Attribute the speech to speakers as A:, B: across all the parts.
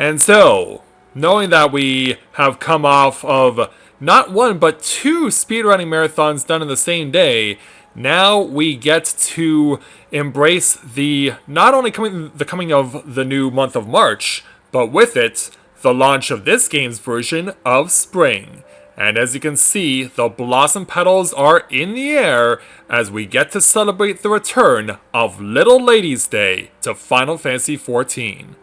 A: And so, knowing that we have come off of not one but two speedrunning marathons done in the same day, now we get to embrace the not only coming of the new month of March, but with it, the launch of this game's version of spring. And as you can see, the blossom petals are in the air as we get to celebrate the return of Little Ladies' Day to Final Fantasy XIV.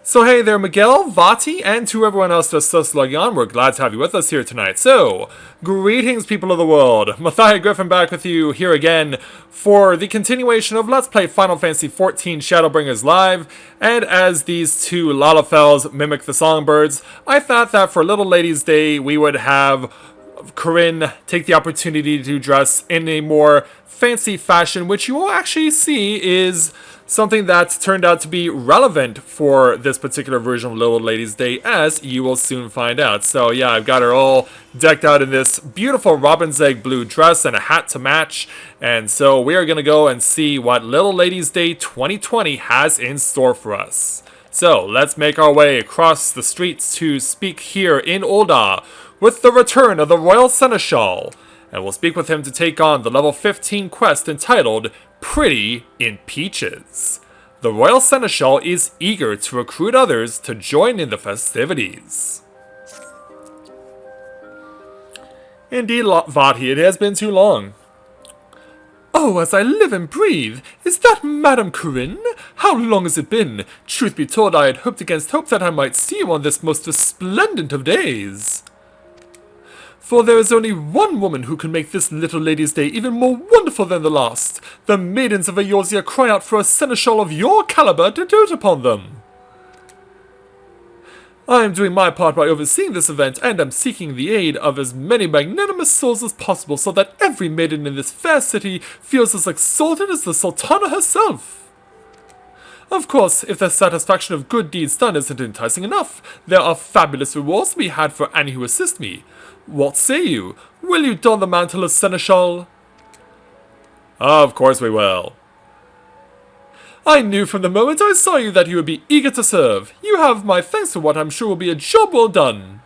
A: So hey there, Miguel, Vati, and to everyone else just logging on, we're glad to have you with us here tonight. So, greetings people of the world, Matthias Griffin back with you here again for the continuation of Let's Play Final Fantasy XIV Shadowbringers Live, and as these two Lalafels mimic the Songbirds, I thought that for Little Ladies' Day we would have Corinne take the opportunity to dress in a more fancy fashion, which you will actually see is something that's turned out to be relevant for this particular version of Little Ladies' Day, as you will soon find out. So yeah, I've got her all decked out in this beautiful robin's egg blue dress and a hat to match. And so we are going to go and see what Little Ladies' Day 2020 has in store for us. So let's make our way across the streets to speak here in Ul'dah with the return of the Royal Seneschal. And we'll speak with him to take on the level 15 quest entitled Pretty in Peaches. The Royal Seneschal is eager to recruit others to join in the festivities. Indeed, Vati, it has been too long. Oh, as I live and breathe, is that Madame Corinne? How long has it been? Truth be told, I had hoped against hope that I might see you on this most resplendent of days. For there is only one woman who can make this Little Lady's Day even more wonderful than the last. The maidens of Eorzea cry out for a seneschal of your caliber to dote upon them. I am doing my part by overseeing this event, and am seeking the aid of as many magnanimous souls as possible so that every maiden in this fair city feels as exalted as the Sultana herself. Of course, if the satisfaction of good deeds done isn't enticing enough, there are fabulous rewards to be had for any who assist me. What say you? Will you don the mantle of Seneschal? Of course we will. I knew from the moment I saw you that you would be eager to serve. You have my thanks for what I'm sure will be a job well done.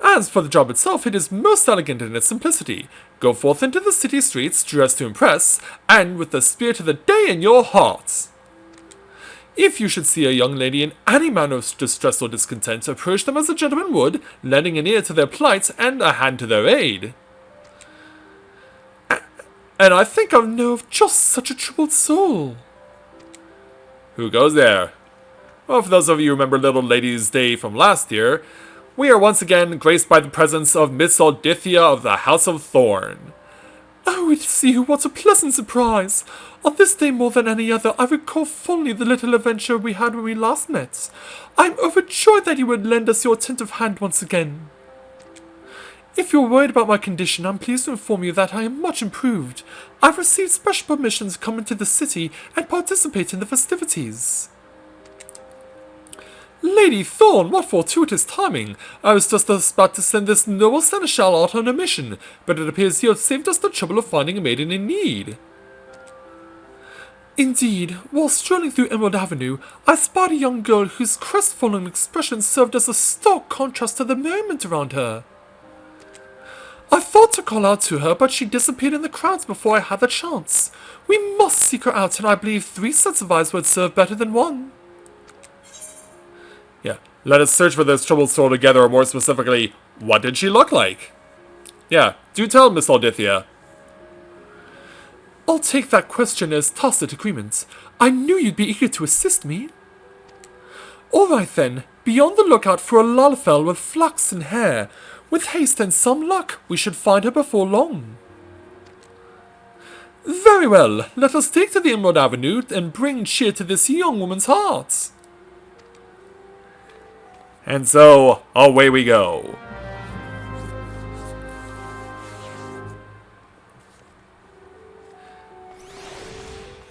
A: As for the job itself, it is most elegant in its simplicity. Go forth into the city streets, dressed to impress, and with the spirit of the day in your heart. If you should see a young lady in any manner of distress or discontent, approach them as a gentleman would, lending an ear to their plight and a hand to their aid. And I think I know of just such a troubled soul. Who goes there? Well, for those of you who remember Little Ladies' Day from last year, we are once again graced by the presence of Miss Aldithia of the House of Thorn. Oh, to see you, what a pleasant surprise! On this day more than any other, I recall fondly the little adventure we had when we last met. I am overjoyed that you would lend us your attentive hand once again. If you're worried about my condition, I'm pleased to inform you that I am much improved. I've received special permission to come into the city and participate in the festivities. Lady Thorn, what fortuitous timing! I was just about to send this noble seneschal out on a mission, but it appears you have saved us the trouble of finding a maiden in need. Indeed, while strolling through Emerald Avenue, I spied a young girl whose crestfallen expression served as a stark contrast to the merriment around her. I thought to call out to her, but she disappeared in the crowds before I had the chance. We must seek her out, and I believe 3 sets of eyes would serve better than one. Yeah, let us search for this troubled soul together, or more specifically, what did she look like? Yeah, do tell, Miss Aldithia. I'll take that question as tacit agreement. I knew you'd be eager to assist me. Alright then, be on the lookout for a Lalafell with flaxen hair. With haste and some luck, we should find her before long. Very well, let us take to the Emerald Avenue and bring cheer to this young woman's heart. And so, away we go.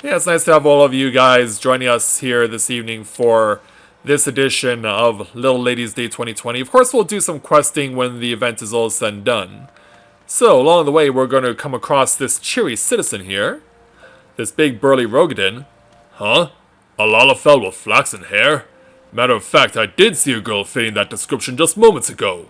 A: Yeah, it's nice to have all of you guys joining us here this evening for this edition of Little Ladies' Day 2020. Of course, we'll do some questing when the event is all said and done. So, along the way, we're going to come across this cheery citizen here. This big burly Rogadin. Huh? A Lalafell with flaxen hair? Matter of fact, I did see a girl fitting that description just moments ago.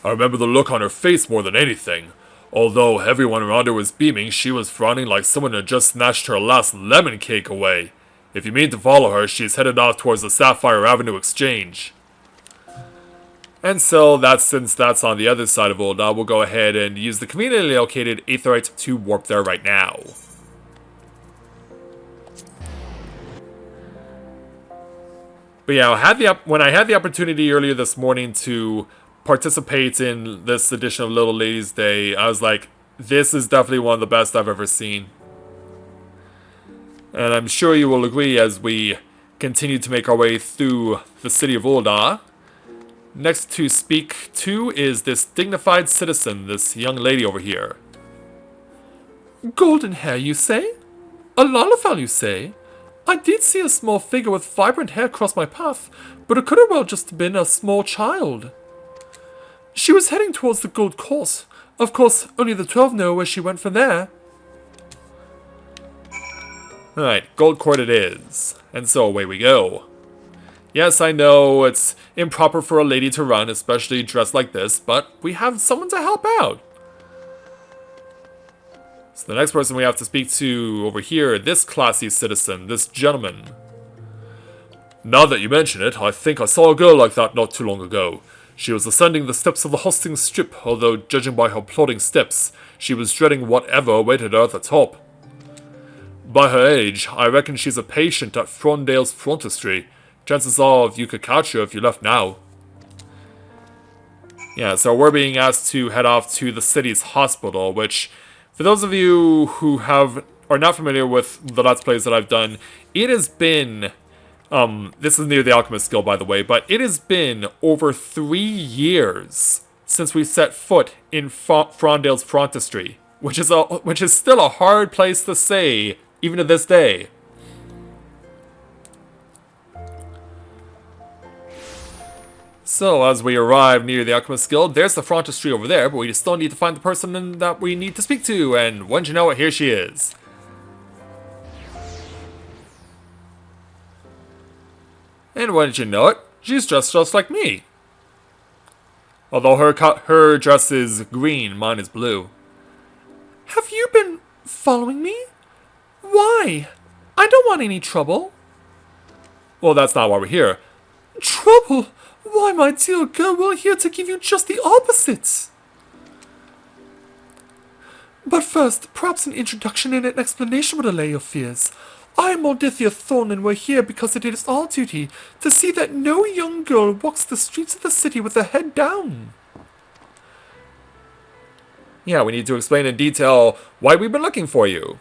A: I remember the look on her face more than anything. Although everyone around her was beaming, she was frowning like someone had just snatched her last lemon cake away. If you mean to follow her, she's headed off towards the Sapphire Avenue Exchange. And so, since that's on the other side of Ul'dah, we'll go ahead and use the conveniently located Aetheryte to warp there right now. But yeah, when I had the opportunity earlier this morning to participate in this edition of Little Ladies' Day, I was like, this is definitely one of the best I've ever seen. And I'm sure you will agree as we continue to make our way through the city of Ul'dah. Next to speak to is this dignified citizen, this young lady over here. Golden hair, you say? A Lalafell, you say? I did see a small figure with vibrant hair cross my path, but it could have well just been a small child. She was heading towards the Gold Course. Of course, only the 12 know where she went from there. Alright, Gold Court it is. And so away we go. Yes, I know it's improper for a lady to run, especially dressed like this, but we have someone to help out. So the next person we have to speak to over here, this classy citizen, this gentleman. Now that you mention it, I think I saw a girl like that not too long ago. She was ascending the steps of the hosting strip, although judging by her plodding steps, she was dreading whatever awaited her at the top. By her age, I reckon she's a patient at Frondale's frontistry. Chances are you could catch her if you left now. Yeah, so we're being asked to head off to the city's hospital, which, for those of you who are not familiar with the Let's Plays that I've done, it has been, this is near the Alchemist Guild, by the way, but it has been over 3 years since we set foot in Frondale's frontistry, which is still a hard place to say, even to this day. So, as we arrive near the Alchemist Guild, there's the frontistry over there, but we still need to find the person that we need to speak to, and wouldn't you know it, here she is. And wouldn't you know it, she's dressed just like me. Although her dress is green, mine is blue. Have you been following me? Why? I don't want any trouble. Well, that's not why we're here. Trouble? Why, my dear girl, we're here to give you just the opposite. But first, perhaps an introduction and an explanation would allay your fears. I am Maldithia Thorn, and we're here because it is our duty to see that no young girl walks the streets of the city with her head down. Yeah, we need to explain in detail why we've been looking for you.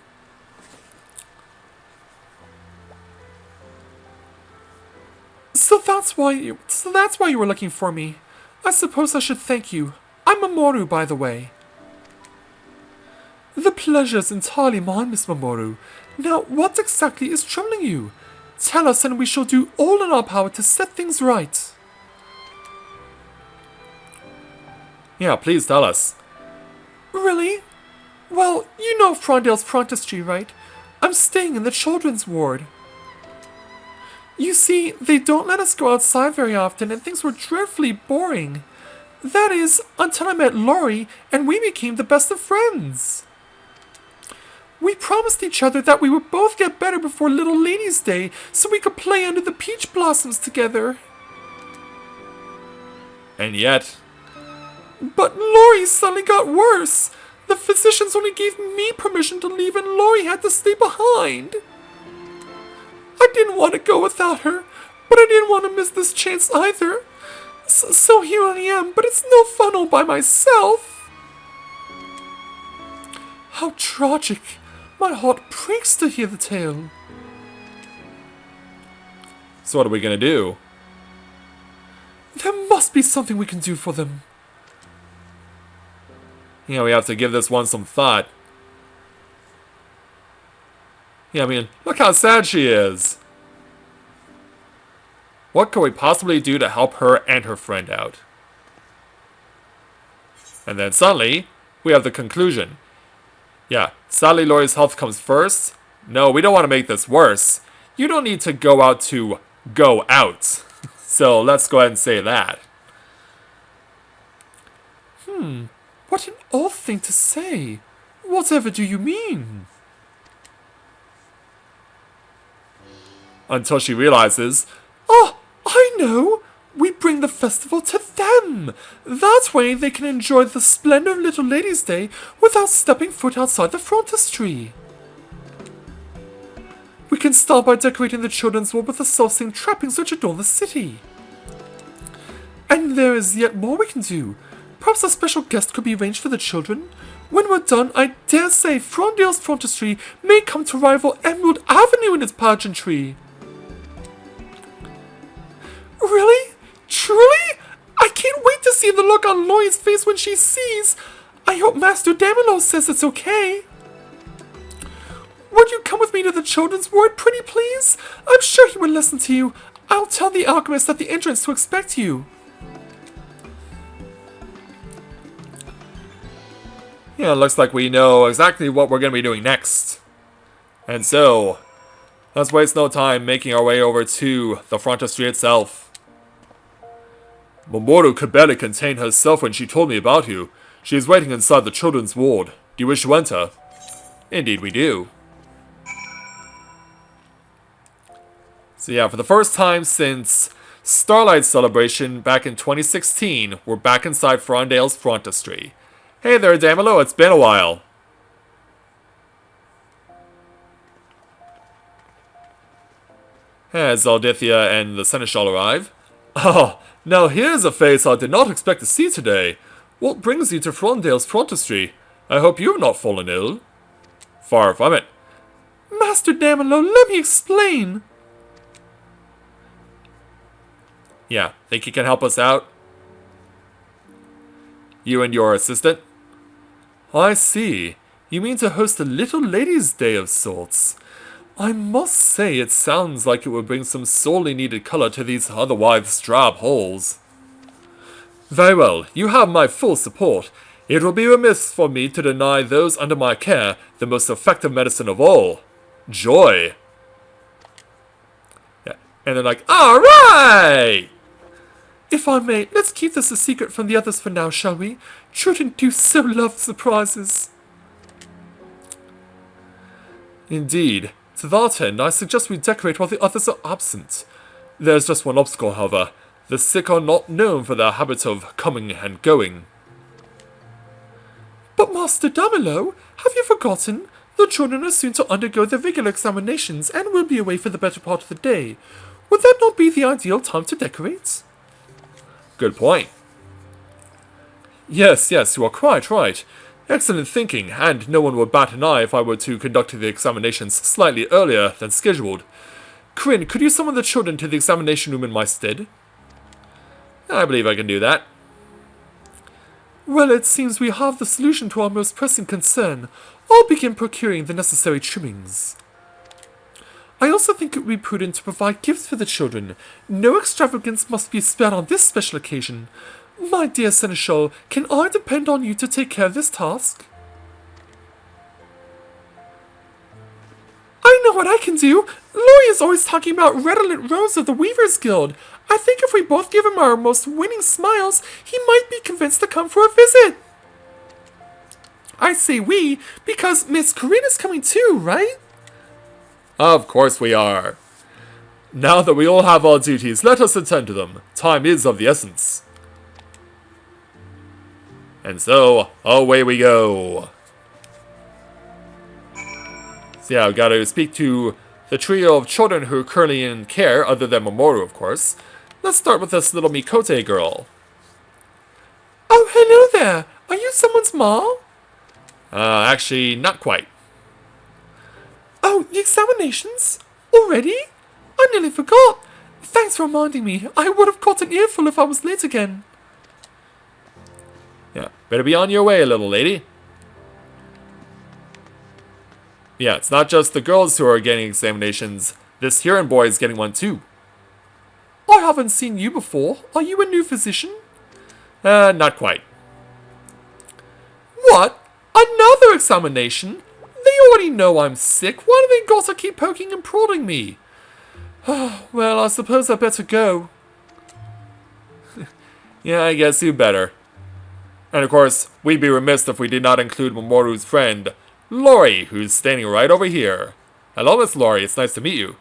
A: So that's why you were looking for me. I suppose I should thank you. I'm Mamoru, by the way. The pleasure's entirely mine, Miss Mamoru. Now, what exactly is troubling you? Tell us and we shall do all in our power to set things right. Yeah, please tell us. Really? Well, you know Frondale's frontistry, right? I'm staying in the children's ward. You see, they don't let us go outside very often and things were dreadfully boring. That is, until I met Lori and we became the best of friends. We promised each other that we would both get better before Little Ladies' Day so we could play under the peach blossoms together. And yet... But Lori suddenly got worse. The physicians only gave me permission to leave and Lori had to stay behind. I didn't want to go without her, but I didn't want to miss this chance either. So here I am, but it's no fun all by myself. How tragic. My heart breaks to hear the tale. So what are we gonna do? There must be something we can do for them. Yeah, we have to give this one some thought. Yeah, I mean, look how sad she is. What could we possibly do to help her and her friend out? And then suddenly, we have the conclusion. Yeah, sadly Lori's health comes first. No, we don't want to make this worse. You don't need to go out to go out. So let's go ahead and say that.
B: What an odd thing to say. Whatever do you mean?
A: Until she realizes,
B: Ah, I know! We bring the festival to them! That way they can enjoy the splendor of Little Ladies' Day without stepping foot outside the frontispiece. We can start by decorating the children's ward with the self-same trappings which adorn the city. And there is yet more we can do. Perhaps a special guest could be arranged for the children. When we're done, I dare say Frondale's frontispiece may come to rival Emerald Avenue in its pageantry. Really? Truly? I can't wait to see the look on Loy's face when she sees. I hope Master Damilo says it's okay. Would you come with me to the children's ward, pretty please? I'm sure he would listen to you. I'll tell the alchemist at the entrance to expect you.
A: yeah, it looks like we know exactly what we're going to be doing next. And so, let's waste no time making our way over to the frontispiece itself. Mamoru could barely contain herself when she told me about you. She is waiting inside the children's ward. Do you wish to enter? Indeed we do. So yeah, for the first time since Starlight Celebration back in 2016, we're back inside Frondale's frontispiece. Hey there, Damilo, it's been a while. As Aldithia and the Seneschal arrive. Oh, now here's a face I did not expect to see today. What brings you to Frondale's frontispiece? I hope you have not fallen ill. Far from it.
B: Master Damilo, let me explain.
A: Yeah, think you can help us out? You and your assistant? I see. You mean to host a Little Ladies' Day of sorts. I must say it sounds like it would bring some sorely needed color to these otherwise drab halls. Very well, you have my full support. It will be remiss for me to deny those under my care the most effective medicine of all. Joy. Yeah, and they're like, alright!
B: If I may, let's keep this a secret from the others for now, shall we? Children do so love surprises.
A: Indeed. To that end, I suggest we decorate while the others are absent. There's just one obstacle, however. The sick are not known for their habit of coming and going.
B: But Master Damilo, have you forgotten? The children are soon to undergo their regular examinations and will be away for the better part of the day. Would that not be the ideal time to decorate?
A: Good point. Yes, you are quite right. Excellent thinking, and no one would bat an eye if I were to conduct the examinations slightly earlier than scheduled. Corinne, could you summon the children to the examination room in my stead? I believe I can do that.
B: Well, it seems we have the solution to our most pressing concern. I'll begin procuring the necessary trimmings. I also think it would be prudent to provide gifts for the children. No extravagance must be spared on this special occasion. My dear Seneschal, can I depend on you to take care of this task? I know what I can do. Louis is always talking about Redolent Rose of the Weavers Guild. I think if we both give him our most winning smiles, he might be convinced to come for a visit. I say we, because Miss Corinne is coming too, right?
A: Of course we are. Now that we all have our duties, let us attend to them. Time is of the essence. And so, away we go. So yeah, I've got to speak to the trio of children who are currently in care, other than Mamoru, of course. Let's start with this little Mikote girl.
B: Oh, hello there. Are you someone's ma?
A: Actually, not quite.
B: Oh, the examinations? Already? I nearly forgot. Thanks for reminding me. I would have caught an earful if I was late again.
A: Yeah, better be on your way, little lady. Yeah, it's not just the girls who are getting examinations. This Huron boy is getting one too.
B: I haven't seen you before. Are you a new physician?
A: Not quite.
B: What? Another examination? They already know I'm sick. Why do they gotta keep poking and prodding me? Well, I suppose I better go.
A: Yeah, I guess you better. And of course, we'd be remiss if we did not include Mamoru's friend, Lori, who's standing right over here. Hello, Miss Lori. It's nice to meet you.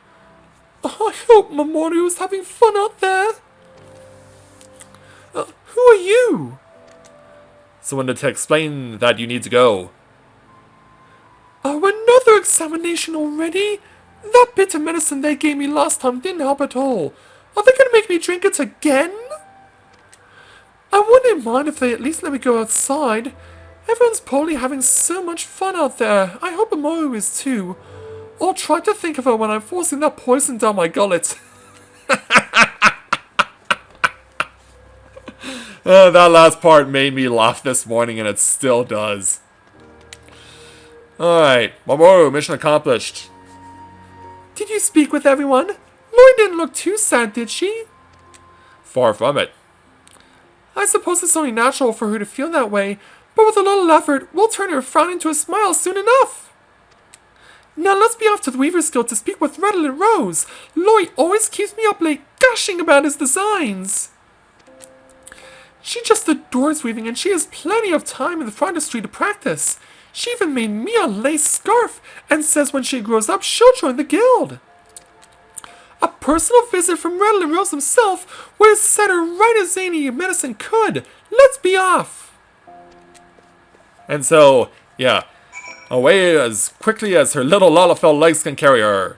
B: I hope Mamoru's having fun out there. Who are you?
A: Someone to explain that you need to go.
B: Oh, another examination already? That bit of medicine they gave me last time didn't help at all. Are they gonna make me drink it again? I wouldn't mind if they at least let me go outside. Everyone's probably having so much fun out there. I hope Mamoru is too. I'll try to think of her when I'm forcing that poison down my gullet.
A: That last part made me laugh this morning, and it still does. Alright, Mamoru, mission accomplished.
B: Did you speak with everyone? Lori didn't look too sad, did she?
A: Far from it.
B: I suppose it's only natural for her to feel that way, but with a little effort, we'll turn her frown into a smile soon enough. Now let's be off to the Weaver's Guild to speak with Redolent Rose. Lori always keeps me up late gushing about his designs. She just adores weaving, and she has plenty of time in the frontistry to practice. She even made me a lace scarf and says when she grows up, she'll join the guild. A personal visit from Redolent Rose himself would have set her right as any medicine could. Let's be off.
A: And so, yeah, away as quickly as her little Lalafell legs can carry her.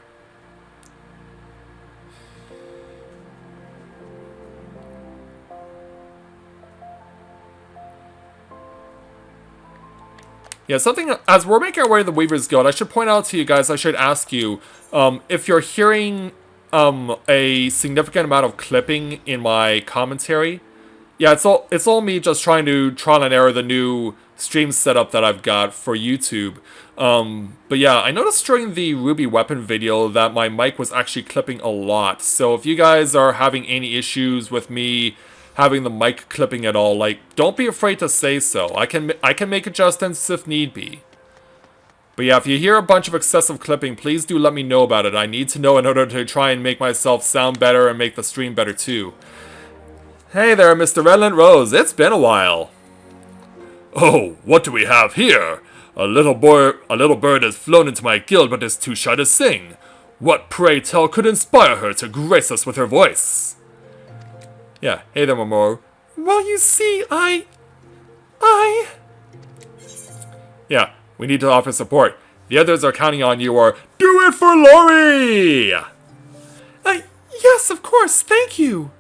A: Yeah, something, as we're making our way to the Weaver's Guild, I should point out to you guys, I should ask you, if you're hearing a significant amount of clipping in my commentary. Yeah, it's all me just trying to trial and error the new stream setup that I've got for YouTube. But yeah, I noticed during the Ruby Weapon video that my mic was actually clipping a lot. So if you guys are having any issues with me having the mic clipping at all, like, don't be afraid to say so. I can make adjustments if need be. But yeah, if you hear a bunch of excessive clipping, please do let me know about it. I need to know in order to try and make myself sound better and make the stream better too. Hey there, Mr. Redolent Rose. It's been a while. Oh, what do we have here? A little bird has flown into my guild but is too shy to sing. What, pray tell, could inspire her to grace us with her voice? Yeah, hey there, Mamoru.
B: Well, you see,
A: Yeah, we need to offer support. The others are counting on you, or do it for Lori!
B: Yes, of course, thank you.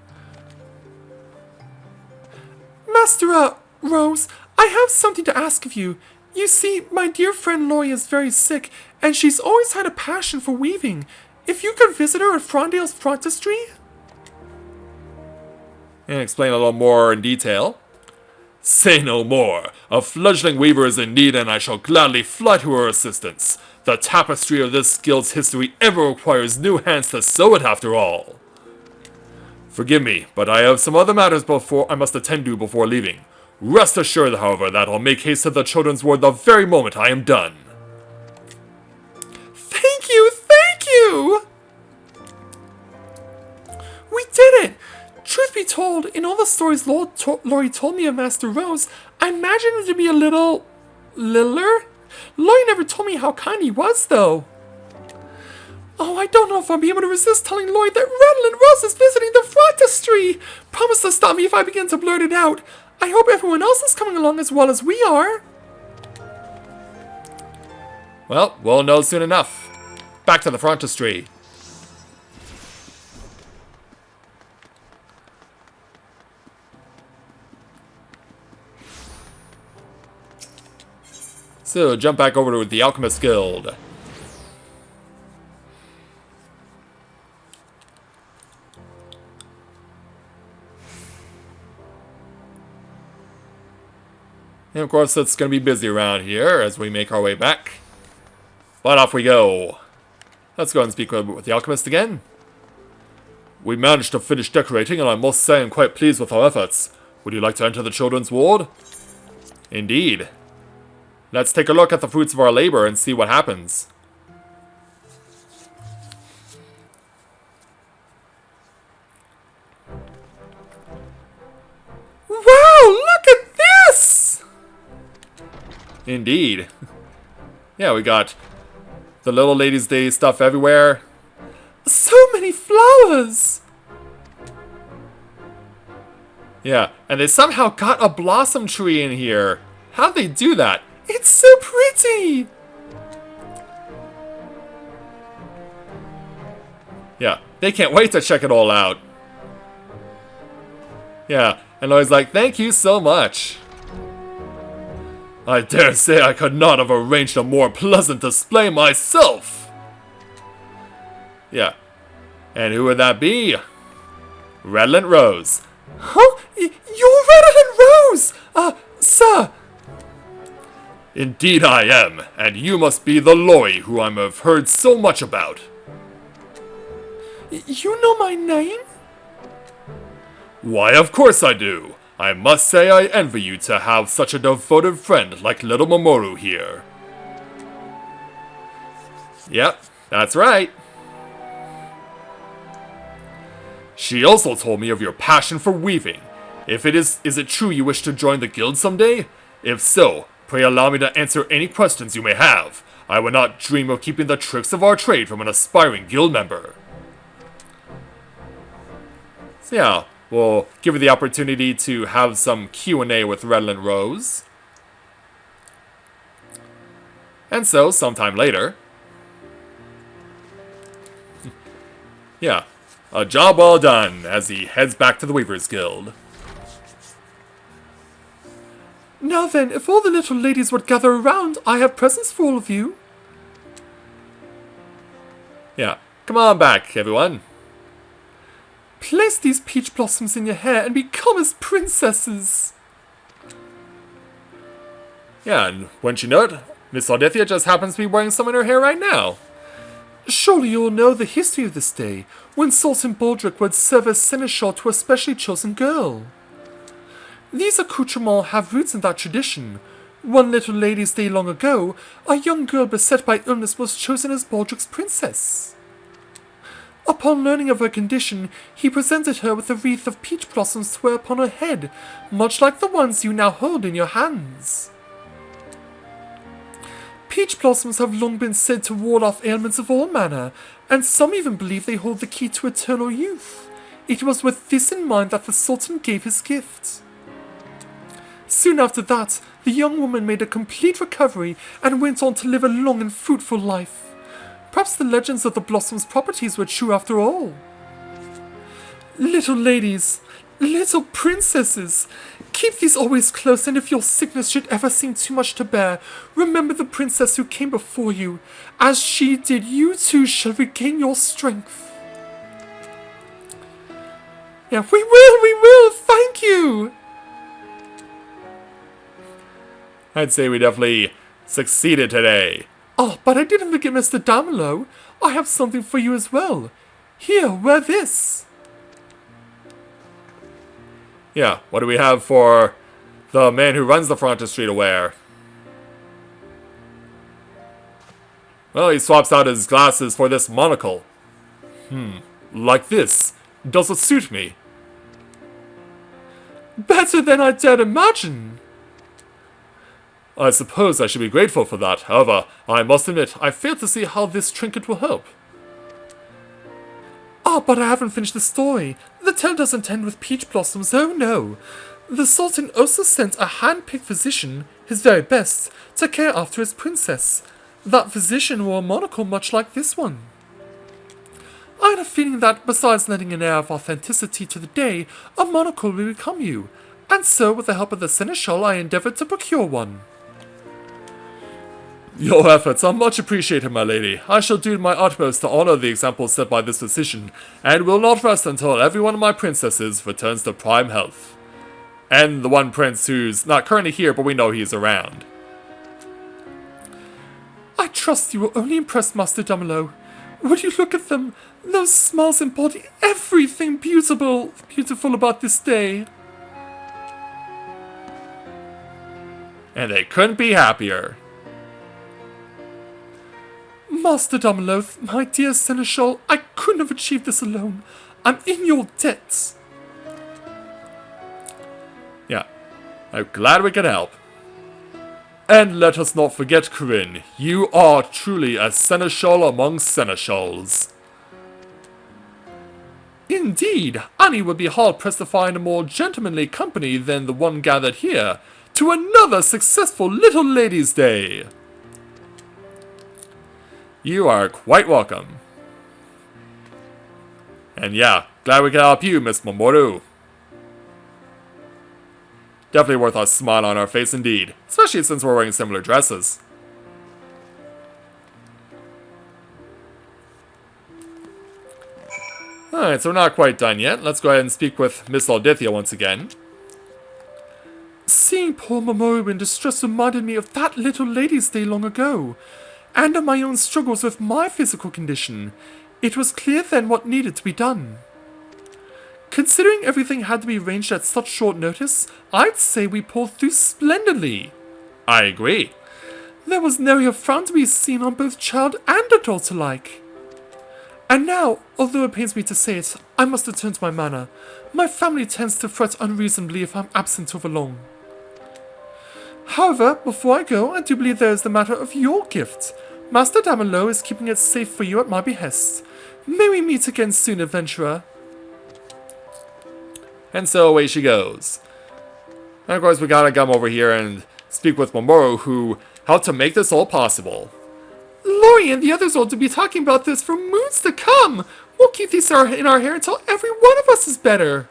B: Master, Rose, I have something to ask of you. You see, my dear friend Lori is very sick, and she's always had a passion for weaving. If you could visit her at Frondale's frontistry?
A: And explain a little more in detail. Say no more. A fledgling weaver is in need, and I shall gladly fly to her assistance. The tapestry of this guild's history ever requires new hands to sew it after all. Forgive me, but I have some other matters I must attend to before leaving. Rest assured, however, that I'll make haste to the children's ward the very moment I am done.
B: Thank you, thank you! We did it! Truth be told, in all the stories Lori told me of Master Rose, I imagined him to be a littler? Lori never told me how kind he was, though. Oh, I don't know if I'll be able to resist telling Lori that Redolent Rose is visiting the frontistry. Promise to stop me if I begin to blurt it out. I hope everyone else is coming along as well as we are.
A: Well, we'll know soon enough. Back to the frontistry. So, jump back over to the Alchemist Guild. And of course, it's going to be busy around here as we make our way back. But off we go. Let's go and speak with the Alchemist again. We managed to finish decorating, and I must say I'm quite pleased with our efforts. Would you like to enter the children's ward? Indeed. Let's take a look at the fruits of our labor and see what happens. Indeed. Yeah, we got the Little Ladies' Day stuff everywhere.
B: So many flowers!
A: Yeah, and they somehow got a blossom tree in here. How'd they do that?
B: It's so pretty!
A: Yeah, they can't wait to check it all out. Yeah, and Lloyd's like, thank you so much. I dare say I could not have arranged a more pleasant display myself. Yeah, and who would that be? Redland Rose.
B: Huh? You're Redland Rose! Sir!
A: Indeed I am, and you must be the Lori who I have heard so much about.
B: You know my name?
A: Why, of course I do. I must say I envy you to have such a devoted friend like little Mamoru here. Yep, that's right. She also told me of your passion for weaving. Is it true you wish to join the guild someday? If so, pray allow me to answer any questions you may have. I would not dream of keeping the tricks of our trade from an aspiring guild member. So yeah, we'll give her the opportunity to have some Q&A with Redland Rose. And so, sometime later... yeah, a job well done as he heads back to the Weavers Guild.
B: Now then, if all the little ladies would gather around, I have presents for all of you.
A: Yeah, come on back, everyone.
B: Place these peach blossoms in your hair and become as princesses.
A: Yeah, and wouldn't you know it, Miss Aldithia just happens to be wearing some in her hair right now.
B: Surely you all know the history of this day, when Sultan Baldric would serve as seneschal to a specially chosen girl. These accoutrements have roots in that tradition. One little lady's day long ago, a young girl beset by illness was chosen as Baldric's princess. Upon learning of her condition, he presented her with a wreath of peach blossoms to wear upon her head, much like the ones you now hold in your hands. Peach blossoms have long been said to ward off ailments of all manner, and some even believe they hold the key to eternal youth. It was with this in mind that the Sultan gave his gift. Soon after that, the young woman made a complete recovery and went on to live a long and fruitful life. Perhaps the legends of the blossom's properties were true after all. Little ladies, little princesses, keep these always close, and if your sickness should ever seem too much to bear, remember the princess who came before you. As she did, you too shall regain your strength. Yeah, we will, thank you!
A: I'd say we definitely succeeded today.
B: Oh, but I didn't forget Mr. Damelo. I have something for you as well. Here, wear this.
A: Yeah, what do we have for the man who runs the frontispiece to wear? Well, he swaps out his glasses for this monocle. Like this. Does it suit me?
B: Better than I dared imagine.
A: I suppose I should be grateful for that. However, I must admit, I fail to see how this trinket will help.
B: Ah, but I haven't finished the story. The tale doesn't end with peach blossoms, oh no. The Sultan also sent a hand-picked physician, his very best, to care after his princess. That physician wore a monocle much like this one. I had a feeling that, besides lending an air of authenticity to the day, a monocle will become you. And so, with the help of the seneschal, I endeavoured to procure one.
A: Your efforts are much appreciated, my lady. I shall do my utmost to honor the example set by this physician, and will not rest until every one of my princesses returns to prime health. And the one prince who's not currently here, but we know he's around.
B: I trust you will only impress Master Damelo. Would you look at them? Those smiles embody everything beautiful about this day.
A: And they couldn't be happier.
B: Master Damelo, my dear Seneschal, I couldn't have achieved this alone. I'm in your debt.
A: Yeah, I'm glad we could help. And let us not forget, Corinne, you are truly a seneschal among seneschals.
B: Indeed, Annie would be hard-pressed to find a more gentlemanly company than the one gathered here, to another successful Little Ladies' Day.
A: You are quite welcome. And yeah, glad we could help you, Miss Mamoru. Definitely worth a smile on our face indeed, especially since we're wearing similar dresses. Alright, so we're not quite done yet. Let's go ahead and speak with Miss Aldithia once again.
B: Seeing poor Mamoru in distress reminded me of that Little Ladies' Day long ago, and of my own struggles with my physical condition. It was clear then what needed to be done. Considering everything had to be arranged at such short notice, I'd say we pulled through splendidly.
A: I agree.
B: There was nary a frown to be seen on both child and adult alike. And now, although it pains me to say it, I must return to my manor. My family tends to fret unreasonably if I'm absent over long. However, before I go, I do believe there is the matter of your gift. Master Damelo is keeping it safe for you at my behest. May we meet again soon, adventurer.
A: And so away she goes. And of course we gotta come over here and speak with Mamoru, who helped to make this all possible.
B: Lori and the others ought to be talking about this for moons to come. We'll keep these in our hair until every one of us is better.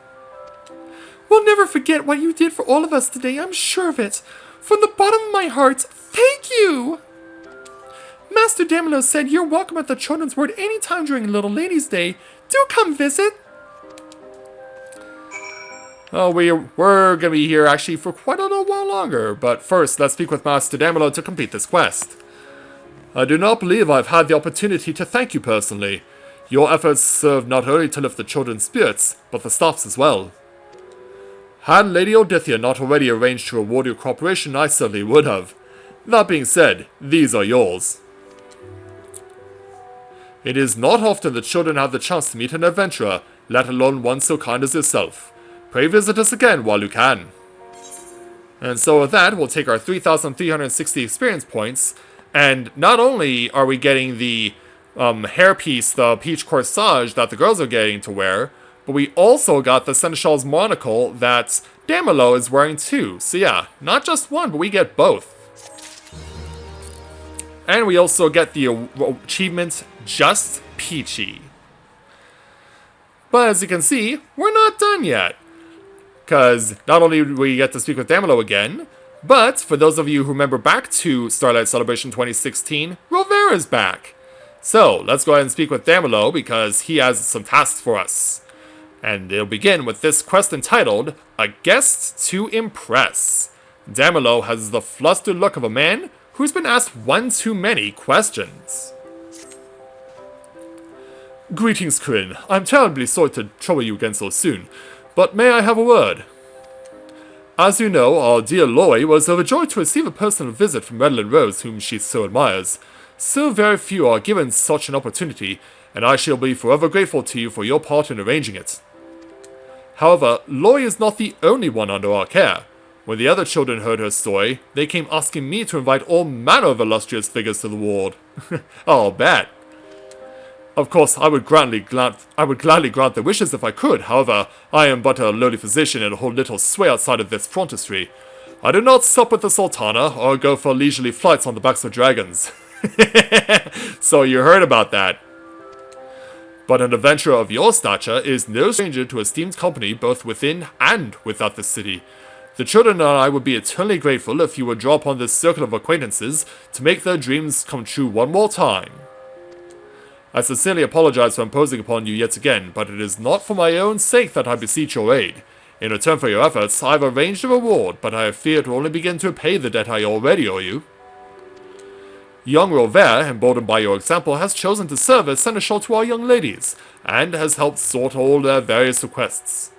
B: We'll never forget what you did for all of us today, I'm sure of it. From the bottom of my heart, thank you! Master Damelo said you're welcome at the Children's Ward anytime during Little Ladies' Day. Do come visit!
A: Oh, we're gonna be here actually for quite a little while longer, but first let's speak with Master Damelo to complete this quest. I do not believe I've had the opportunity to thank you personally. Your efforts serve not only to lift the children's spirits, but the staff's as well. Had Lady Odithia not already arranged to reward your cooperation, I certainly would have. That being said, these are yours. It is not often that children have the chance to meet an adventurer, let alone one so kind as yourself. Pray visit us again while you can. And so with that, we'll take our 3,360 experience points, and not only are we getting the hairpiece, the peach corsage that the girls are getting to wear, but we also got the Seneschal's monocle that Damelo is wearing too. So yeah, not just one, but we get both. And we also get the achievement Just Peachy. But as you can see, we're not done yet. Because not only do we get to speak with Damelo again, but for those of you who remember back to Starlight Celebration 2016, Rovera's back. So let's go ahead and speak with Damelo because he has some tasks for us. And it'll begin with this quest entitled, A Guest to Impress. Damelo has the flustered look of a man who's been asked one too many questions.
B: Greetings, Corinne. I'm terribly sorry to trouble you again so soon, but may I have a word? As you know, our dear Lori was overjoyed to receive a personal visit from Redland Rose, whom she so admires. So very few are given such an opportunity, and I shall be forever grateful to you for your part in arranging it. However, Lori is not the only one under our care. When the other children heard her story, they came asking me to invite all manner of illustrious figures to the ward. I'll bet. Of course, I would gladly grant their wishes if I could. However, I am but a lowly physician and hold little sway outside of this frontispiece. I do not sup with the Sultana or go for leisurely flights on the backs of dragons. So you heard about that. But an adventurer of your stature is no stranger to esteemed company both within and without the city. The children and I would be eternally grateful if you would draw upon this circle of acquaintances to make their dreams come true one more time. I sincerely apologize for imposing upon you yet again, but it is not for my own sake that I beseech your aid. In return for your efforts, I have arranged a reward, but I fear it will only begin to repay the debt I already owe you. Young Rovere, emboldened by your example, has chosen to serve as seneschal to our young ladies, and has helped sort all their various requests.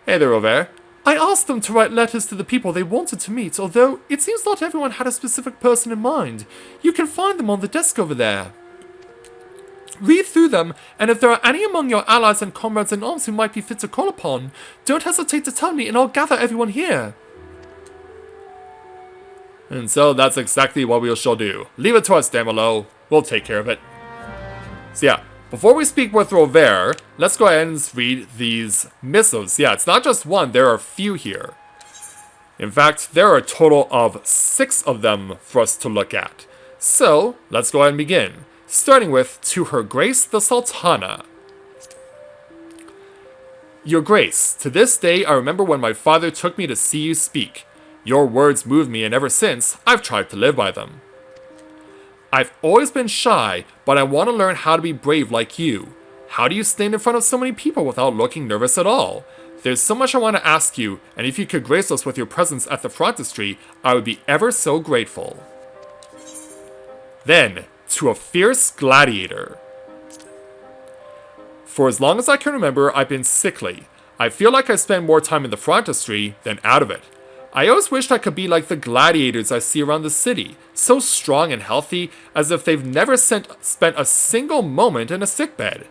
B: Hey there, Rovere. I asked them to write letters to the people they wanted to meet, although it seems not everyone had a specific person in mind. You can find them on the desk over there. Read through them, and if there are any among your allies and comrades in arms who might be fit to call upon, don't hesitate to tell me and I'll gather everyone here.
A: And so that's exactly what we shall do. Leave it to us, Damelo. We'll take care of it. So yeah, before we speak with Rovere, let's go ahead and read these missives. Yeah, it's not just one, there are a few here. In fact, there are a total of 6 of them for us to look at. So, let's go ahead and begin. Starting with, To Her Grace the Sultana. Your Grace, to this day I remember when my father took me to see you speak. Your words moved me, and ever since, I've tried to live by them. I've always been shy, but I want to learn how to be brave like you. How do you stand in front of so many people without looking nervous at all? There's so much I want to ask you, and if you could grace us with your presence at the frontistery, I would be ever so grateful. Then, to a fierce gladiator. For as long as I can remember, I've been sickly. I feel like I spend more time in the frontistery than out of it. I always wished I could be like the gladiators I see around the city, so strong and healthy, as if they've never spent a single moment in a sickbed.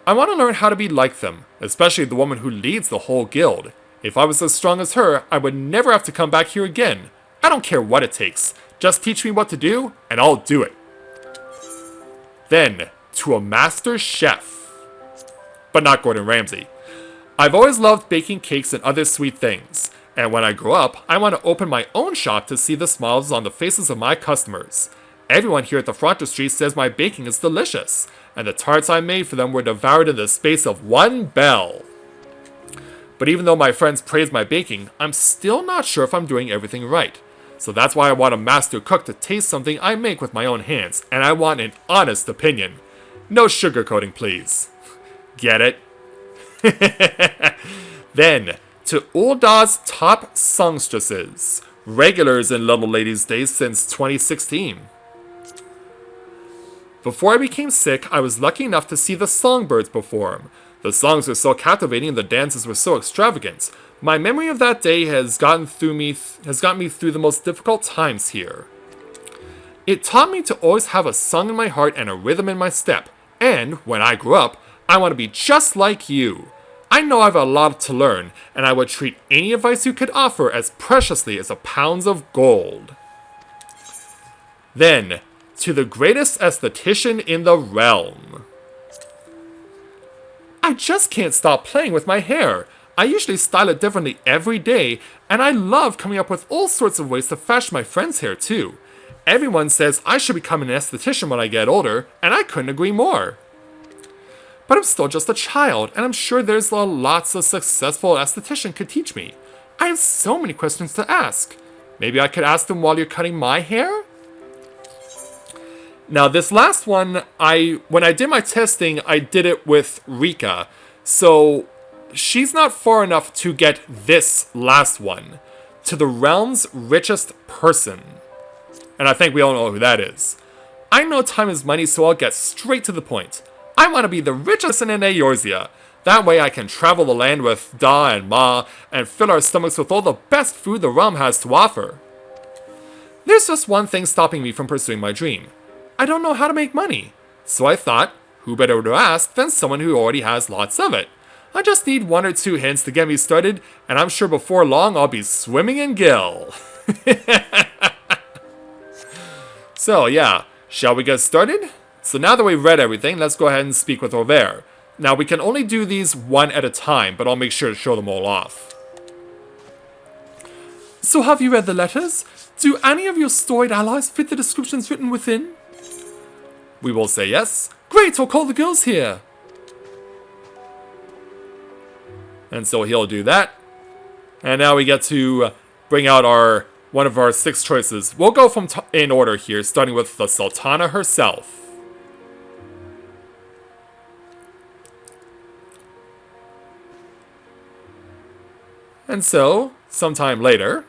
A: I want to learn how to be like them, especially the woman who leads the whole guild. If I was as strong as her, I would never have to come back here again. I don't care what it takes. Just teach me what to do, and I'll do it. Then, to a master chef. But not Gordon Ramsay. I've always loved baking cakes and other sweet things. And when I grow up, I want to open my own shop to see the smiles on the faces of my customers. Everyone here at the frontistery says my baking is delicious, and the tarts I made for them were devoured in the space of one bell. But even though my friends praise my baking, I'm still not sure if I'm doing everything right. So that's why I want a master cook to taste something I make with my own hands, and I want an honest opinion. No sugarcoating, please. Get it? Then, to Ulda's top songstresses, regulars in Little Lady's Days since 2016. Before I became sick, I was lucky enough to see the Songbirds perform. The songs were so captivating and the dances were so extravagant. My memory of that day has gotten me through the most difficult times here. It taught me to always have a song in my heart and a rhythm in my step. And, when I grow up, I want to be just like you. I know I have a lot to learn, and I would treat any advice you could offer as preciously as pounds of gold. Then, to the greatest esthetician in the realm. I just can't stop playing with my hair. I usually style it differently every day, and I love coming up with all sorts of ways to fashion my friends' hair too. Everyone says I should become an esthetician when I get older, and I couldn't agree more. But I'm still just a child, and I'm sure there's lots of successful esthetician could teach me. I have so many questions to ask. Maybe I could ask them while you're cutting my hair? Now this last one, when I did my testing, I did it with Rika. So she's not far enough to get this last one. To the realm's richest person. And I think we all know who that is. I know time is money, so I'll get straight to the point. I want to be the richest person in Eorzea. That way I can travel the land with Da and Ma and fill our stomachs with all the best food the realm has to offer. There's just one thing stopping me from pursuing my dream. I don't know how to make money. So I thought, who better to ask than someone who already has lots of it? I just need 1 or 2 hints to get me started, and I'm sure before long I'll be swimming in gil. So yeah, shall we get started? So now that we've read everything, let's go ahead and speak with Rovere. Now we can only do these one at a time, but I'll make sure to show them all off.
B: So have you read the letters? Do any of your storied allies fit the descriptions written within?
A: We will say yes.
B: Great, I'll call the girls here.
A: And so he'll do that. And now we get to bring out one of our 6 choices. We'll go in order here, starting with the Sultana herself. And so, sometime later...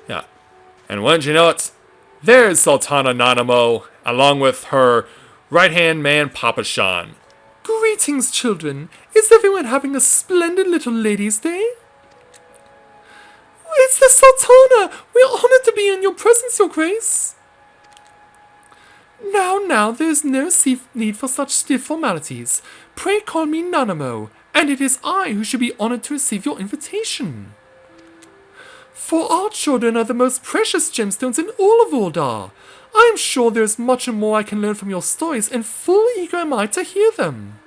A: Yeah. And wouldn't you know it? There's Sultana Nanamo, along with her right-hand man, Papa Shan.
B: Greetings, children. Is everyone having a splendid little ladies' day? It's the Sultana! We are honored to be in your presence, your grace. Now, there's no need for such stiff formalities. Pray call me Nanamo, and it is I who should be honored to receive your invitation. For our children are the most precious gemstones in all of Uldar. I am sure there is much more I can learn from your stories, and full eager am I to hear them.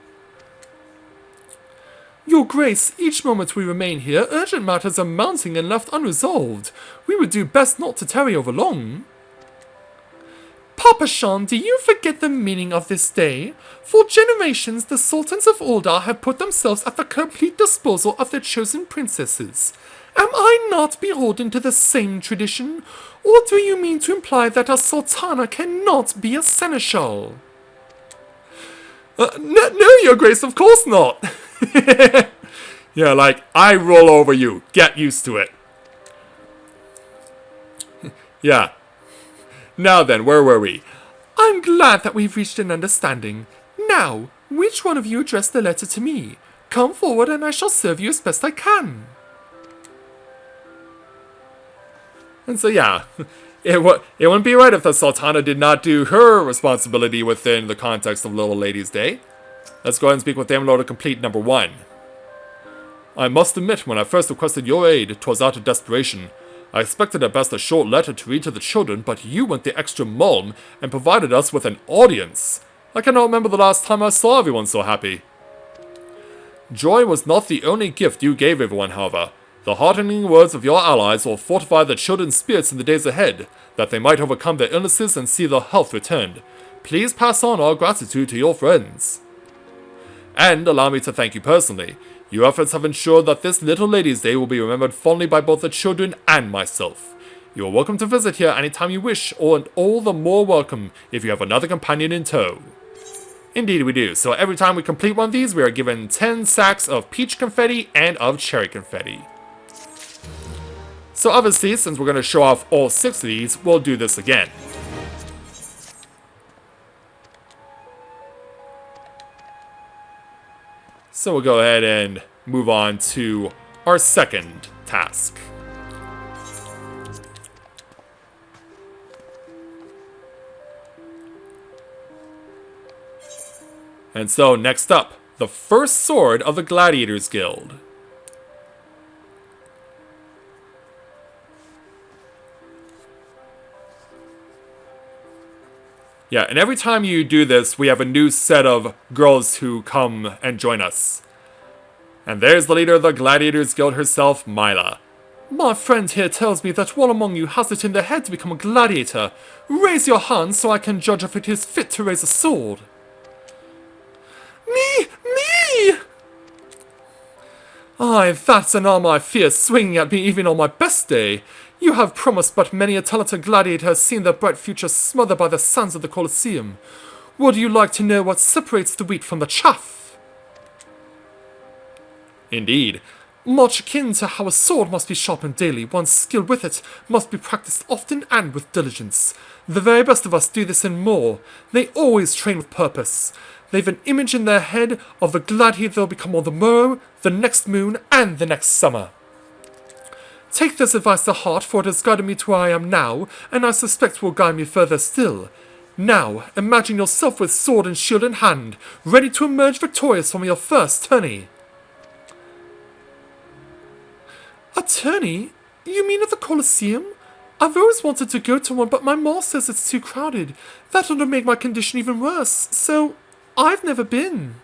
B: Your Grace, each moment we remain here, urgent matters are mounting and left unresolved. We would do best not to tarry over long. Papa Shan, do you forget the meaning of this day? For generations, the Sultans of Uldar have put themselves at the complete disposal of their chosen princesses. Am I not beholden to the same tradition? Or do you mean to imply that a Sultana cannot be a seneschal? No, Your Grace, of course not. Yeah, like, I roll over you. Get used to it. Yeah. Now then, where were we? I'm glad that we've reached an understanding. Now, which one of you addressed the letter to me? Come forward and I shall serve you as best I can. And so yeah, it wouldn't be right if the Sultana did not do her responsibility within the context of Little Lady's Day. Let's go ahead and speak with Damelord to complete number 1. I must admit, when I first requested your aid, 'twas out of desperation. I expected at best a short letter to read to the children, but you went the extra mile and provided us with an audience. I cannot remember the last time I saw everyone so happy. Joy was not the only gift you gave everyone, however. The heartening words of your allies will fortify the children's spirits in the days ahead, that they might overcome their illnesses and see their health returned. Please pass on our gratitude to your friends. And allow me to thank you personally. Your efforts have ensured that this Little Lady's Day will be remembered fondly by both the children and myself. You are welcome to visit here anytime you wish, and all the more welcome if you have another companion in tow. Indeed we do, so every time we complete one of these, we are given 10 sacks of peach confetti and of cherry confetti. So obviously, since we're going to show off all 6 of these, we'll do this again. So we'll go ahead and move on to our second task. And so next up, the first sword of the Gladiators Guild. Yeah, and every time you do this, we have a new set of girls who come and join us. And there's the leader of the Gladiators Guild herself, Mila. My friend here tells me that one among you has it in their head to become a gladiator. Raise your hand so I can judge if it is fit to raise a sword. Me! Aye, that's an arm I fear swinging at me even on my best day. You have promised, but many a talented gladiator has seen their bright future smothered by the sands of the Colosseum. Would you like to know what separates the wheat from the chaff? Indeed. Much akin to how a sword must be sharpened daily, one's skill with it must be practiced often and with diligence. The very best of us do this and more. They always train with purpose. They've an image in their head of the gladiator they'll become on the morrow, the next moon, and the next summer. Take this advice to heart, for it has guided me to where I am now, and I suspect will guide me further still. Now, imagine yourself with sword and shield in hand, ready to emerge victorious from your first tourney. A tourney? You mean at the Colosseum? I've always wanted to go to one, but my ma says it's too crowded. That would make my condition even worse, so I've never been.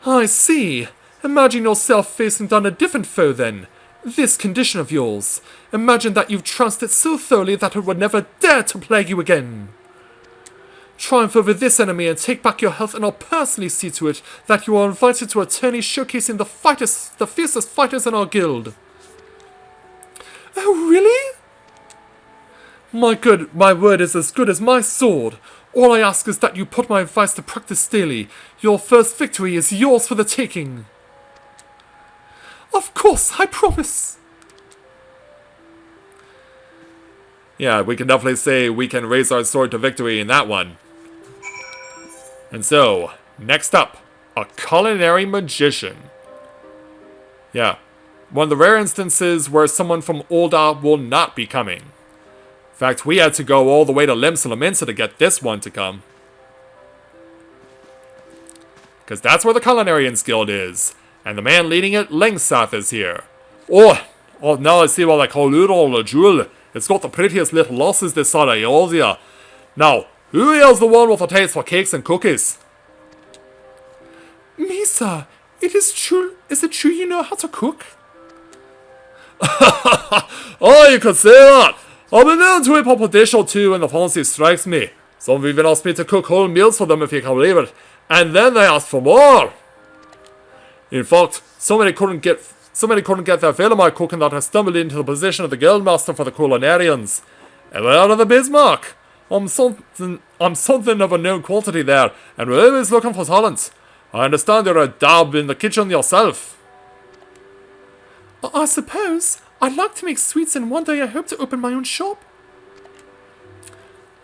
B: I see. Imagine yourself facing down a different foe then. This condition of yours. Imagine that you've trounced it so thoroughly that it would never dare to plague you again. Triumph over this enemy and take back your health, and I'll personally see to it that you are invited to a tourney showcasing the fiercest fighters in our guild. Oh, really? My word is as good as my sword. All I ask is that you put my advice to practice daily. Your first victory is yours for the taking. Of course, I promise. Yeah, we can definitely say we can raise our sword to victory in that one. And so, next up, a culinary magician. Yeah, one of the rare instances where someone from Uldar will not be coming. In fact, we had to go all the way to Limsa to get this one to come. Because that's where the Culinarians Guild is. And the man leading it, Lengsath, is here. Oh,
A: Oh, now I see why they call Udall a jewel. It's got the prettiest little losses this side of Eorzea. Now, who here's the one with a taste for cakes and cookies?
B: Misa, is it true you know how to cook?
A: Oh, you could say that. I've been known to whip up a dish or two when the fancy strikes me. Some have even asked me to cook whole meals for them if you can believe it. And then they asked for more. In fact, so many couldn't get their fill of my cooking that I stumbled into the position of the guildmaster for the culinarians. And right out of the Bismarck. I'm something of a known quantity there, and we're always looking for talent. I understand you're a dab in the kitchen yourself.
B: I suppose. I'd like to make sweets, and one day I hope to open my own shop.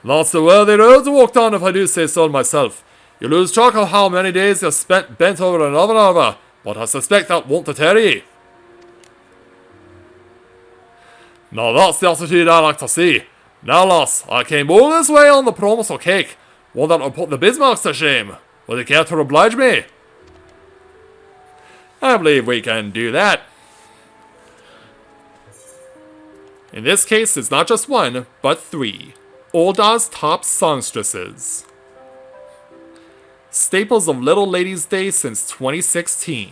A: That's the worthy road to walk down if I do say so myself. You lose track of how many days you've spent bent over an oven armour, but I suspect that won't deter you. Now that's the attitude I like to see. Now lass, I came all this way on the promise of cake, one that will put the Bismarcks to shame. Will you care to oblige me? I believe we can do that. In this case, it's not just one, but 3. Uldar's top songstresses. Staples of Little Ladies' Day since 2016.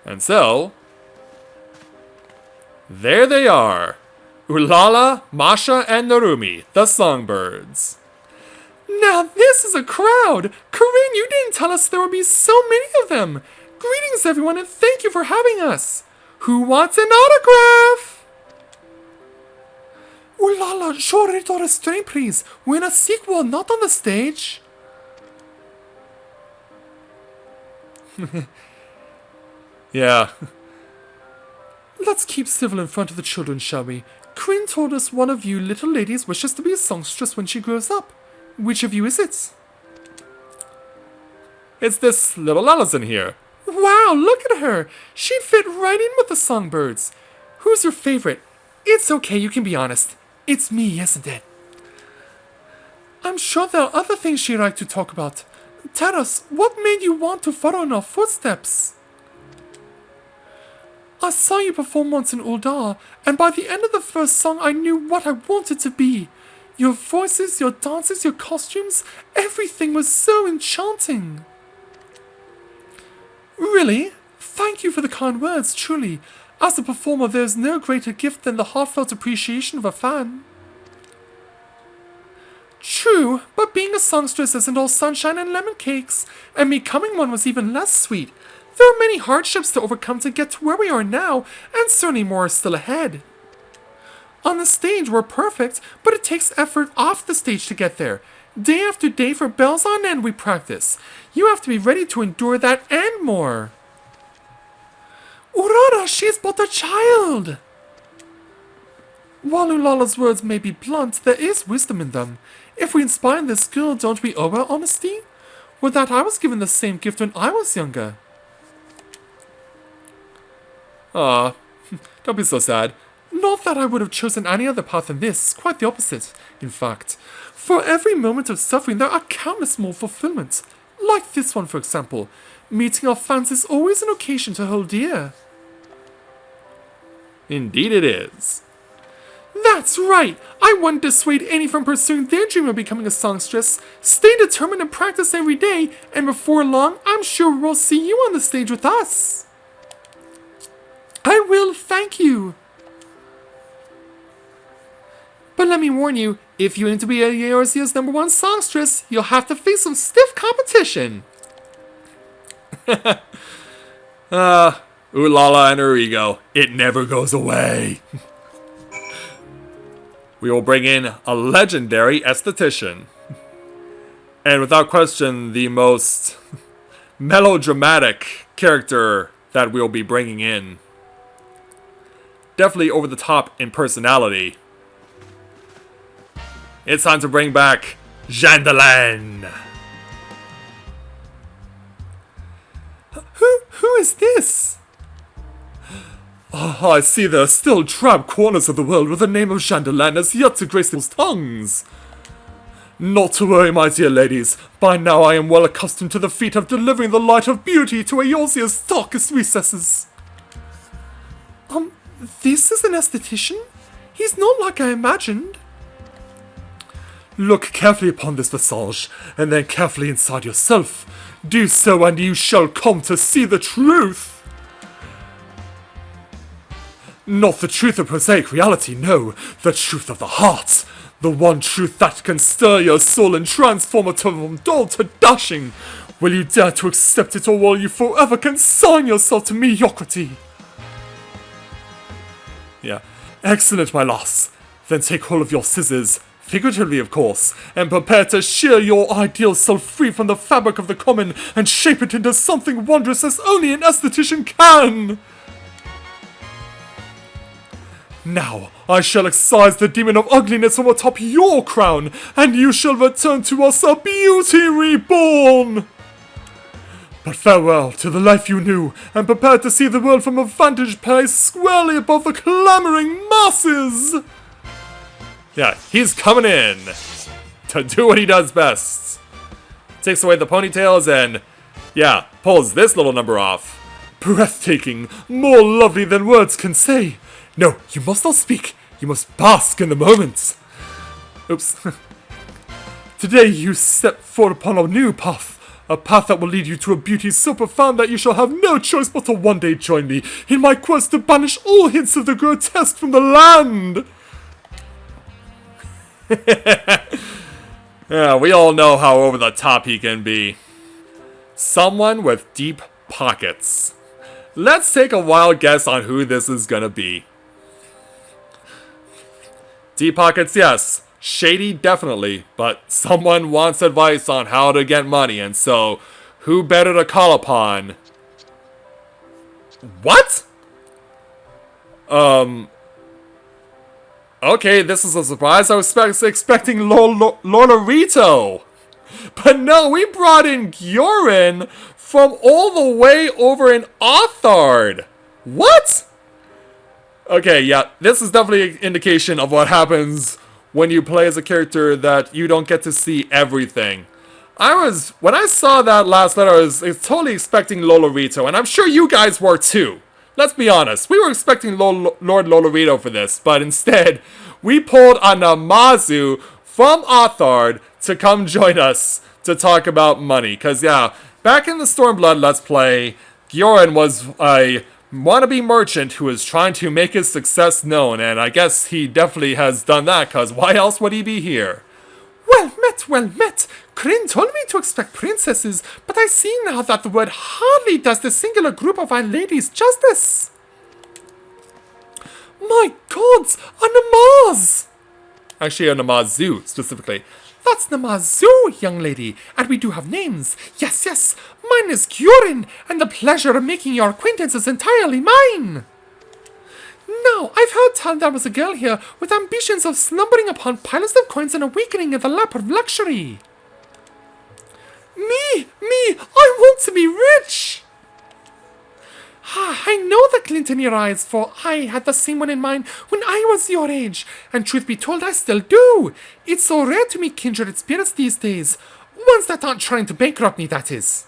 A: And so, there they are. Ulala, Masha, and Narumi, the songbirds.
B: Now this is a crowd! Corinne, you didn't tell us there would be so many of them! Greetings everyone, and thank you for having us! Who wants an autograph? Ulala, j'aurais de restraint, please. We're in a sequel, not on the stage.
A: Yeah.
B: Let's keep civil in front of the children, shall we? Corinne told us one of you little ladies wishes to be a songstress when she grows up. Which of you is it?
A: It's this little Alison here.
B: Wow, look at her! She'd fit right in with the songbirds. Who's your favorite? It's okay, you can be honest. It's me, isn't it? I'm sure there are other things she'd like to talk about. Tell us, what made you want to follow in our footsteps? I saw you perform once in Uldar, and by the end of the first song I knew what I wanted to be. Your voices, your dances, your costumes, everything was so enchanting. Really? Thank you for the kind words, truly. As a performer, there's no greater gift than the heartfelt appreciation of a fan. True, but being a songstress isn't all sunshine and lemon cakes, and becoming one was even less sweet. There are many hardships to overcome to get to where we are now, and certainly more are still ahead. On the stage, we're perfect, but it takes effort off the stage to get there. Day after day for bells on end we practice. You have to be ready to endure that and more. Aurora, she is but a child! While Ulala's words may be blunt, there is wisdom in them. If we inspire this girl, don't we owe her honesty? With that, I was given the same gift when I was younger.
A: Ah, don't be so sad.
B: Not that I would have chosen any other path than this, quite the opposite, in fact. For every moment of suffering, there are countless more fulfillment. Like this one, for example. Meeting our fans is always an occasion to hold dear.
A: Indeed it is.
B: That's right! I wouldn't dissuade any from pursuing their dream of becoming a songstress. Stay determined and practice every day, and before long, I'm sure we'll see you on the stage with us. I will, thank you. But let me warn you, if you aim to be Eorzea's #1 songstress, you'll have to face some stiff competition.
A: Ulala and her ego. It never goes away. We will bring in a legendary esthetician. And without question, the most melodramatic character that we'll be bringing in. Definitely over the top in personality. It's time to bring back Jandelin.
B: Who is this?
A: Oh, I see the still drab corners of the world where the name of Jandelin has yet to grace people's tongues.
B: Not to worry, my dear ladies. By now I am well accustomed to the feat of delivering the light of beauty to Eorzea's darkest recesses. This is an esthetician? He's not like I imagined. Look carefully upon this visage, and then carefully inside yourself. Do so, and you shall come to see the truth. Not the truth of prosaic reality, no. The truth of the heart. The one truth that can stir your soul and transform it from dull to dashing. Will you dare to accept it, or will you forever consign yourself to mediocrity? Yeah. Excellent, my lass. Then take hold of your scissors, figuratively of course, and prepare to shear your ideal self free from the fabric of the common and shape it into something wondrous as only an esthetician can! Now, I shall excise the demon of ugliness from atop your crown, and you shall return to us a beauty reborn! But farewell to the life you knew, and prepare to see the world from a vantage place squarely above the clamoring masses! Yeah, he's coming in to do what he does best. Takes away the ponytails and, yeah, pulls this little number off. Breathtaking, more lovely than words can say. No, you must not speak. You must bask in the moment. Oops. Today you step forward upon a new path. A path that will lead you to a beauty so profound that you shall have no choice but to one day join me in my quest to banish all hints of the grotesque from the land. Yeah, we all know how over the top he can be. Someone with deep pockets. Let's take a wild guess on who this is gonna be. Deep pockets, yes. Shady, definitely. But someone wants advice on how to get money, and so, who better to call upon? What? Okay, this is a surprise. I was expecting Lorlarito. But no, we brought in Gyorin from all the way over in Othard. What? Okay, yeah, this is definitely an indication of what happens when you play as a character that you don't get to see everything. When I saw that last letter, I was totally expecting Lolorito, and I'm sure you guys were too. Let's be honest, we were expecting Lord Lolorito for this, but instead, we pulled a Namazu from Othard to come join us to talk about money. Cause yeah, back in the Stormblood Let's Play, Gyorin was a wannabe merchant who is trying to make his success known, and I guess he definitely has done that, cause why else would he be here? Well met, well met. Kryn told me to expect princesses, but I see now that the word hardly does the singular group of our ladies justice. My gods, a Namaz! Actually, a Namazu, specifically. That's Namazu, young lady, and we do have names. Yes, yes, mine is Gyorin, and the pleasure of making your acquaintance is entirely mine. Now, I've heard tell there was a girl here with ambitions of slumbering upon piles of coins and awakening in the lap of luxury. Me, I want to be rich! I know the glint in your eyes, for I had the same one in mind when I was your age, and truth be told, I still do. It's so rare to meet kindred spirits these days. Ones that aren't trying to bankrupt me, that is.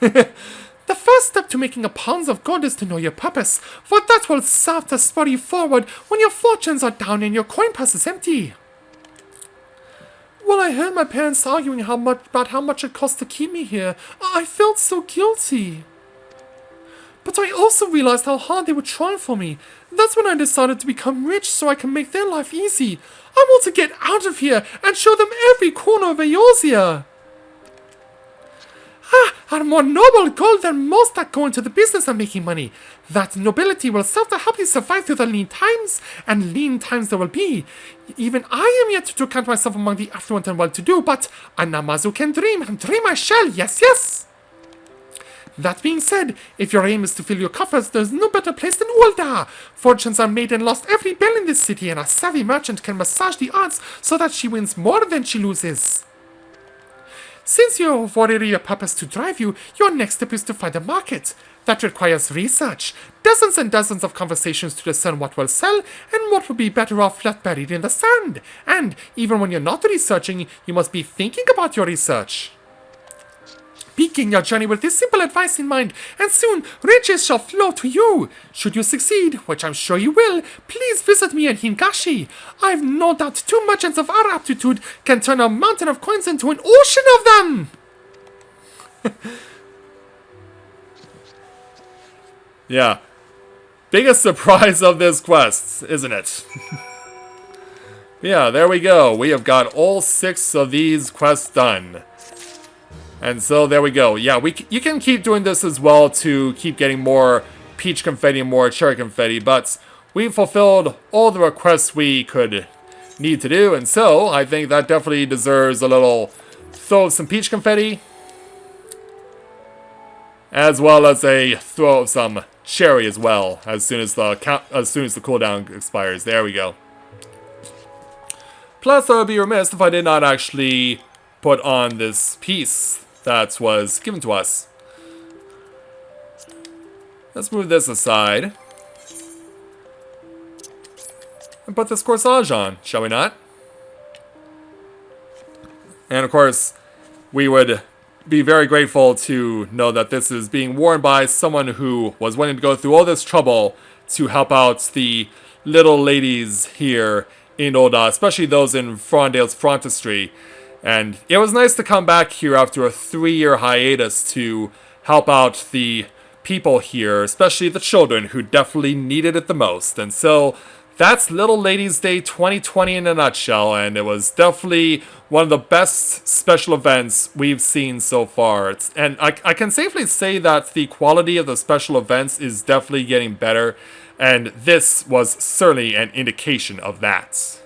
B: The first step to making a pound of gold is to know your purpose, for that will serve to spur you forward when your fortunes are down and your coin purse is empty. Well, I heard my parents arguing about how much it cost to keep me here. I felt so guilty. But I also realized how hard they were trying for me. That's when I decided to become rich so I can make their life easy. I want to get out of here and show them every corner of Eorzea. And more noble gold than most that go into the business of making money. That nobility will serve to help you survive through the lean times, and lean times there will be. Even I am yet to count myself among the affluent and well-to-do, but a Namazu can dream, and dream I shall, yes, yes! That being said, if your aim is to fill your coffers, there's no better place than Ulda. Fortunes are made and lost every bell in this city, and a savvy merchant can massage the odds so that she wins more than she loses. Since you have already a purpose to drive you, your next step is to find a market. That requires research, dozens and dozens of conversations to discern what will sell and what will be better off left buried in the sand. And even when you're not researching, you must be thinking about your research. Begin your journey with this simple advice in mind, and soon riches shall flow to you. Should you succeed, which I'm sure you will, please visit me in Hingashi. I've no doubt 2 merchants of our aptitude can turn a mountain of coins into an ocean of them.
A: Yeah. Biggest surprise of this quest, isn't it? Yeah, there we go. We have got all 6 of these quests done. And so there we go. Yeah, you can keep doing this as well to keep getting more peach confetti and more cherry confetti, but we've fulfilled all the requests we could need to do, and so I think that definitely deserves a little throw of some peach confetti, as well as a throw of some cherry as well, as soon as the cooldown expires. There we go. Plus, I would be remiss if I did not actually put on this piece that was given to us. Let's move this aside and put this corsage on, shall we not? And of course, we would be very grateful to know that this is being worn by someone who was willing to go through all this trouble to help out the little ladies here in Oda, especially those in Frondale's frontistry. And it was nice to come back here after a 3-year hiatus to help out the people here, especially the children who definitely needed it the most. And so that's Little Ladies Day 2020 in a nutshell, and it was definitely one of the best special events we've seen so far. And I can safely say that the quality of the special events is definitely getting better, and this was certainly an indication of that.